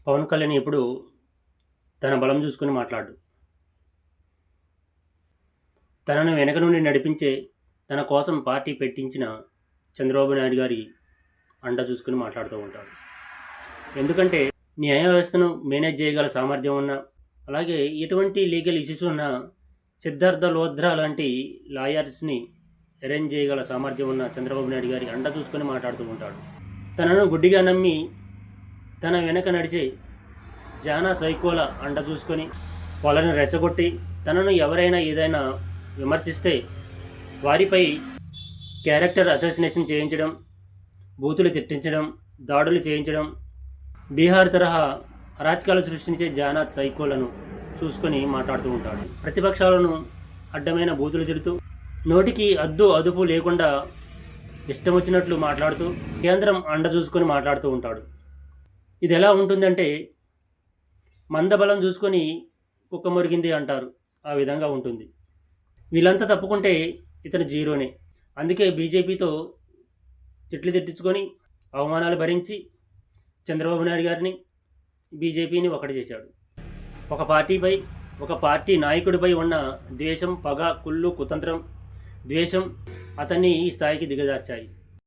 పవన్ కళ్యాణ్ ఎప్పుడు తన బలం చూసుకుని మాట్లాడు. తనను వెనక నుండి నడిపించే, తన కోసం పార్టీ పెట్టించిన చంద్రబాబు నాయుడు గారి అండ చూసుకుని మాట్లాడుతూ ఉంటాడు. ఎందుకంటే న్యాయ వ్యవస్థను మేనేజ్ చేయగల సామర్థ్యం ఉన్న, అలాగే ఎటువంటి లీగల్ ఇష్యూస్ ఉన్న సిద్ధార్థ లోధ్రా లాంటి లాయర్స్ని అరేంజ్ చేయగల సామర్థ్యం ఉన్న చంద్రబాబు నాయుడు గారి అండ చూసుకొని మాట్లాడుతూ ఉంటాడు. తనను గుడ్డిగా నమ్మి తన వెనక నడిచే జానా సైకోల అండ చూసుకొని వాళ్ళని రెచ్చగొట్టి తనను ఎవరైనా ఏదైనా విమర్శిస్తే వారిపై క్యారెక్టర్ అసాసినేషన్ చేయించడం, బూతులు తిట్టించడం, దాడులు చేయించడం, బీహార్ తరహా అరాచకాలు సృష్టించే జానా సైకోలను చూసుకొని మాట్లాడుతూ ఉంటాడు. ప్రతిపక్షాలను అడ్డమైన బూతులు తిడుతూ నోటికి అద్దు అదుపు లేకుండా ఇష్టం వచ్చినట్లు మాట్లాడుతూ కేంద్రం అండ చూసుకొని మాట్లాడుతూ ఉంటాడు. ఇది ఎలా ఉంటుందంటే మందబలం చూసుకొని కుక్క మురిగింది అంటారు, ఆ విధంగా ఉంటుంది. వీళ్ళంతా తప్పుకుంటే ఇతను జీరోనే. అందుకే బీజేపీతో తిట్లు తిట్టించుకొని అవమానాలు భరించి చంద్రబాబు నాయుడు గారిని, బీజేపీని ఒకటి చేశాడు. ఒక పార్టీపై, ఒక పార్టీ నాయకుడిపై ఉన్న ద్వేషం, పగ, కుళ్ళు, కుతంత్రం, ద్వేషం అతన్ని ఈ స్థాయికి దిగజార్చాయి.